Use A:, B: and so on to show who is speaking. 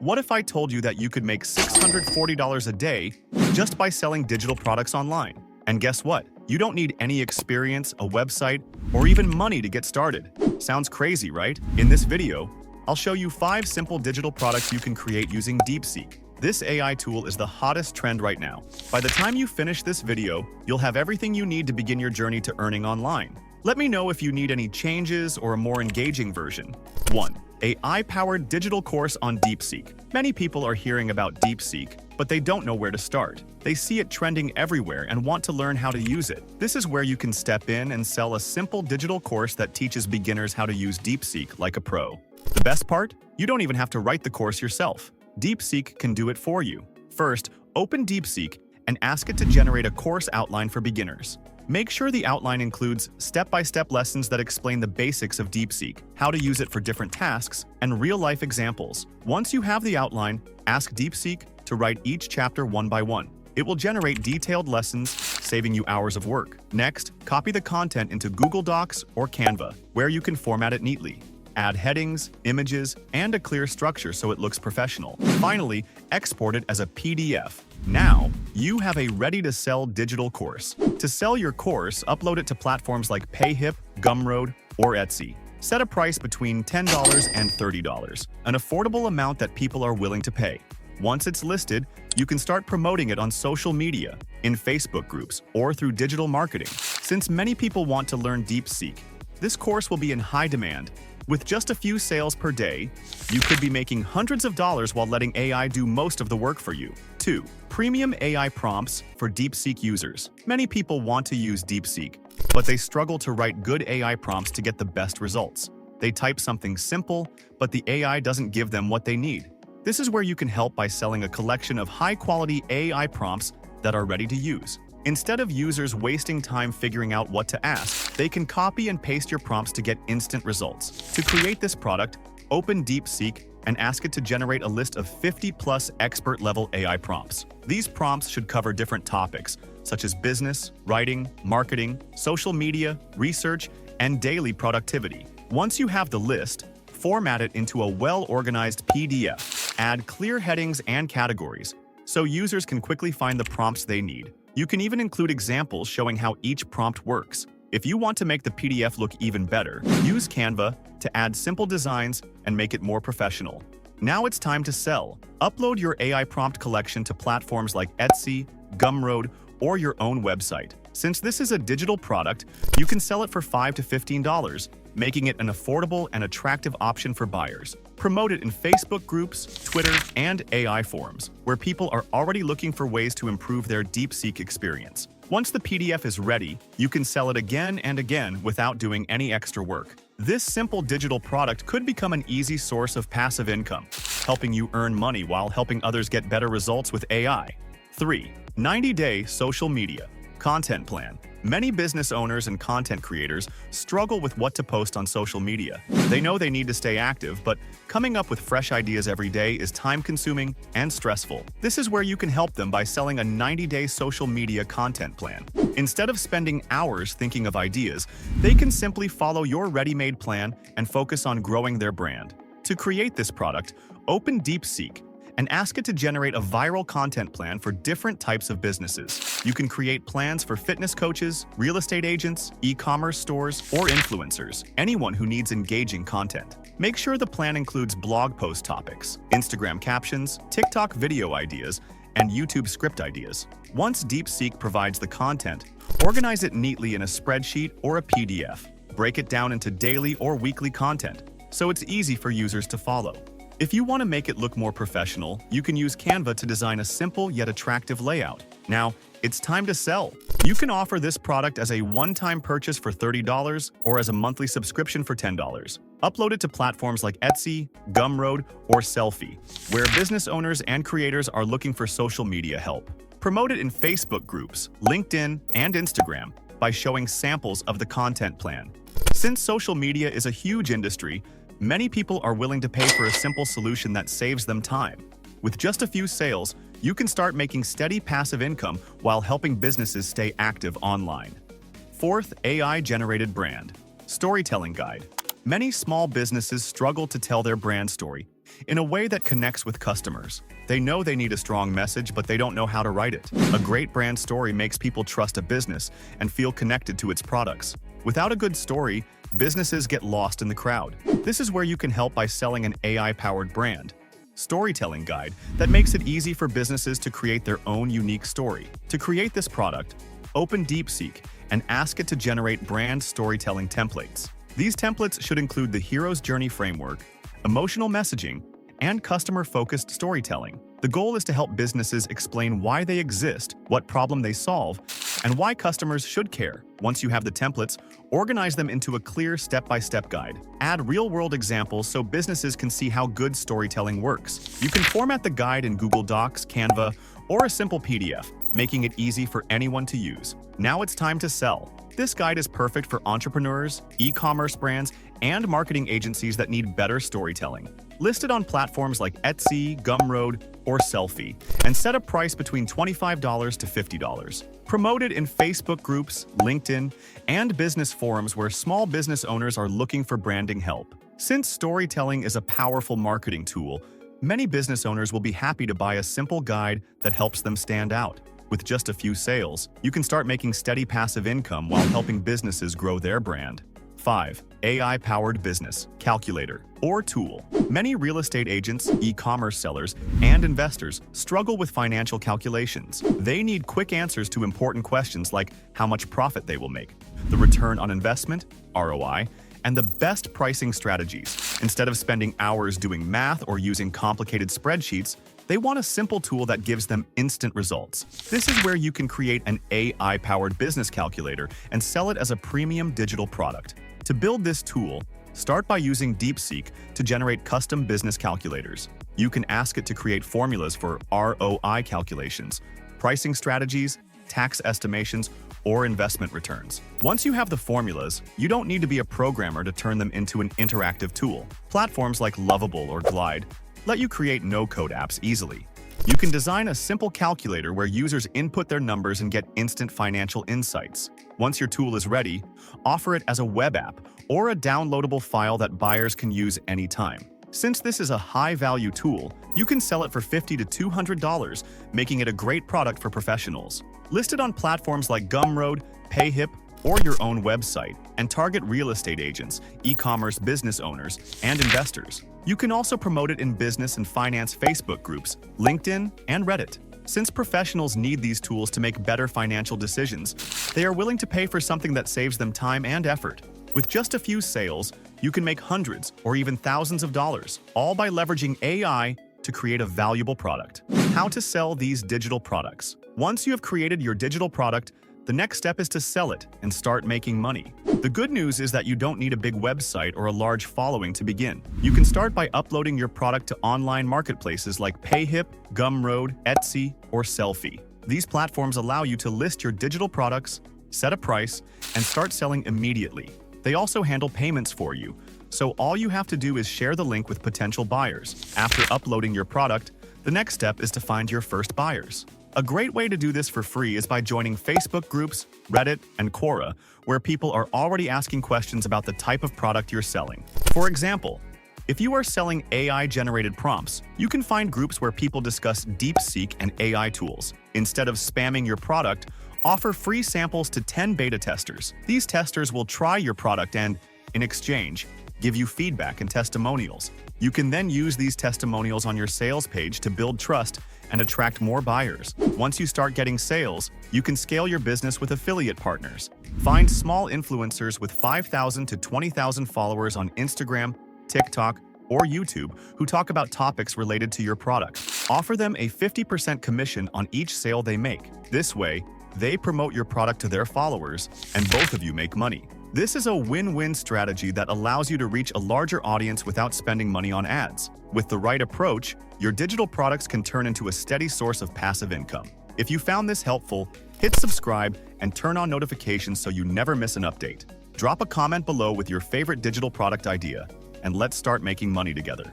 A: What if I told you that you could make $640 a day just by selling digital products online? And guess what? You don't need any experience, a website, or even money to get started. Sounds crazy, right? In this video, I'll show you 5 simple digital products you can create using DeepSeek. This AI tool is the hottest trend right now. By the time you finish this video, you'll have everything you need to begin your journey to earning online. Let me know if you need any changes or a more engaging version. 1. AI-powered digital course on DeepSeek. Many people are hearing about DeepSeek, but they don't know where to start. They see it trending everywhere and want to learn how to use it. This is where you can step in and sell a simple digital course that teaches beginners how to use DeepSeek like a pro. The best part? You don't even have to write the course yourself. DeepSeek can do it for you. First, open DeepSeek and ask it to generate a course outline for beginners. Make sure the outline includes step-by-step lessons that explain the basics of DeepSeek, how to use it for different tasks, and real-life examples. Once you have the outline, ask DeepSeek to write each chapter one by one. It will generate detailed lessons, saving you hours of work. Next, copy the content into Google Docs or Canva, where you can format it neatly. Add headings, images, and a clear structure so it looks professional. Finally, export it as a PDF. Now, you have a ready-to-sell digital course. To sell your course, upload it to platforms like Payhip, Gumroad, or Etsy. Set a price between $10 and $30, an affordable amount that people are willing to pay. Once it's listed, you can start promoting it on social media, in Facebook groups, or through digital marketing. Since many people want to learn DeepSeek, this course will be in high demand. With just a few sales per day, you could be making hundreds of dollars while letting AI do most of the work for you. 2. Premium AI prompts for DeepSeek users. Many people want to use DeepSeek, but they struggle to write good AI prompts to get the best results. They type something simple, but the AI doesn't give them what they need. This is where you can help by selling a collection of high-quality AI prompts that are ready to use. Instead of users wasting time figuring out what to ask, they can copy and paste your prompts to get instant results. To create this product, open DeepSeek and ask it to generate a list of 50+ expert-level AI prompts. These prompts should cover different topics, such as business, writing, marketing, social media, research, and daily productivity. Once you have the list, format it into a well-organized PDF. Add clear headings and categories, so users can quickly find the prompts they need. You can even include examples showing how each prompt works. If you want to make the PDF look even better, use Canva to add simple designs and make it more professional. Now it's time to sell. Upload your AI prompt collection to platforms like Etsy, Gumroad, or your own website. Since this is a digital product, you can sell it for $5 to $15, making it an affordable and attractive option for buyers. Promote it in Facebook groups, Twitter, and AI forums, where people are already looking for ways to improve their DeepSeek experience. Once the PDF is ready, you can sell it again and again without doing any extra work. This simple digital product could become an easy source of passive income, helping you earn money while helping others get better results with AI. 3. 90-day social media content plan. Many business owners and content creators struggle with what to post on social media. They know they need to stay active, but coming up with fresh ideas every day is time-consuming and stressful. This is where you can help them by selling a 90-day social media content plan. Instead of spending hours thinking of ideas, they can simply follow your ready-made plan and focus on growing their brand. To create this product, open DeepSeek and ask it to generate a viral content plan for different types of businesses. You can create plans for fitness coaches, real estate agents, e-commerce stores, or influencers, anyone who needs engaging content. Make sure the plan includes blog post topics, Instagram captions, TikTok video ideas, and YouTube script ideas. Once DeepSeek provides the content, organize it neatly in a spreadsheet or a PDF. Break it down into daily or weekly content, so it's easy for users to follow. If you want to make it look more professional, you can use Canva to design a simple yet attractive layout. Now, it's time to sell. You can offer this product as a one-time purchase for $30 or as a monthly subscription for $10. Upload it to platforms like Etsy, Gumroad, or Selfie, where business owners and creators are looking for social media help. Promote it in Facebook groups, LinkedIn, and Instagram by showing samples of the content plan. Since social media is a huge industry, many people are willing to pay for a simple solution that saves them time. With just a few sales, you can start making steady passive income while helping businesses stay active online. 4th, AI-generated brand. Storytelling guide. Many small businesses struggle to tell their brand story, in a way that connects with customers. They know they need a strong message, but they don't know how to write it. A great brand story makes people trust a business and feel connected to its products. Without a good story, businesses get lost in the crowd. This is where you can help by selling an AI-powered brand storytelling guide that makes it easy for businesses to create their own unique story. To create this product, open DeepSeek and ask it to generate brand storytelling templates. These templates should include the hero's journey framework, emotional messaging, and customer-focused storytelling. The goal is to help businesses explain why they exist, what problem they solve, and why customers should care. Once you have the templates, organize them into a clear step-by-step guide. Add real-world examples so businesses can see how good storytelling works. You can format the guide in Google Docs, Canva, or a simple PDF, making it easy for anyone to use. Now it's time to sell. This guide is perfect for entrepreneurs, e-commerce brands, and marketing agencies that need better storytelling. List it on platforms like Etsy, Gumroad, or Selfie, and set a price between $25 to $50. Promote it in Facebook groups, LinkedIn, and business forums where small business owners are looking for branding help. Since storytelling is a powerful marketing tool, many business owners will be happy to buy a simple guide that helps them stand out. With just a few sales, you can start making steady passive income while helping businesses grow their brand. 5. AI-powered business calculator or tool. Many real estate agents, e-commerce sellers, and investors struggle with financial calculations. They need quick answers to important questions like how much profit they will make, the return on investment, ROI, and the best pricing strategies. Instead of spending hours doing math or using complicated spreadsheets, they want a simple tool that gives them instant results. This is where you can create an AI-powered business calculator and sell it as a premium digital product. To build this tool, start by using DeepSeek to generate custom business calculators. You can ask it to create formulas for ROI calculations, pricing strategies, tax estimations, or investment returns. Once you have the formulas, you don't need to be a programmer to turn them into an interactive tool. Platforms like Lovable or Glide let you create no-code apps easily. You can design a simple calculator where users input their numbers and get instant financial insights. Once your tool is ready, offer it as a web app or a downloadable file that buyers can use anytime. Since this is a high-value tool, you can sell it for $50 to $200, making it a great product for professionals. List it on platforms like Gumroad, Payhip, or your own website, and target real estate agents, e-commerce business owners, and investors. You can also promote it in business and finance Facebook groups, LinkedIn, and Reddit. Since professionals need these tools to make better financial decisions, they are willing to pay for something that saves them time and effort. With just a few sales, you can make hundreds or even thousands of dollars, all by leveraging AI to create a valuable product. How to sell these digital products. Once you have created your digital product, the next step is to sell it and start making money. The good news is that you don't need a big website or a large following to begin. You can start by uploading your product to online marketplaces like Payhip, Gumroad, Etsy, or Selfie. These platforms allow you to list your digital products, set a price, and start selling immediately. They also handle payments for you, so all you have to do is share the link with potential buyers. After uploading your product, the next step is to find your first buyers. A great way to do this for free is by joining Facebook groups, Reddit, and Quora, where people are already asking questions about the type of product you're selling. For example, if you are selling AI-generated prompts, you can find groups where people discuss DeepSeek and AI tools. Instead of spamming your product, offer free samples to 10 beta testers. These testers will try your product and, in exchange, give you feedback and testimonials. You can then use these testimonials on your sales page to build trust and attract more buyers. Once you start getting sales, you can scale your business with affiliate partners. Find small influencers with 5,000 to 20,000 followers on Instagram, TikTok, or YouTube who talk about topics related to your product. Offer them a 50% commission on each sale they make. This way, they promote your product to their followers, and both of you make money. This is a win-win strategy that allows you to reach a larger audience without spending money on ads. With the right approach, your digital products can turn into a steady source of passive income. If you found this helpful, hit subscribe and turn on notifications so you never miss an update. Drop a comment below with your favorite digital product idea, and let's start making money together.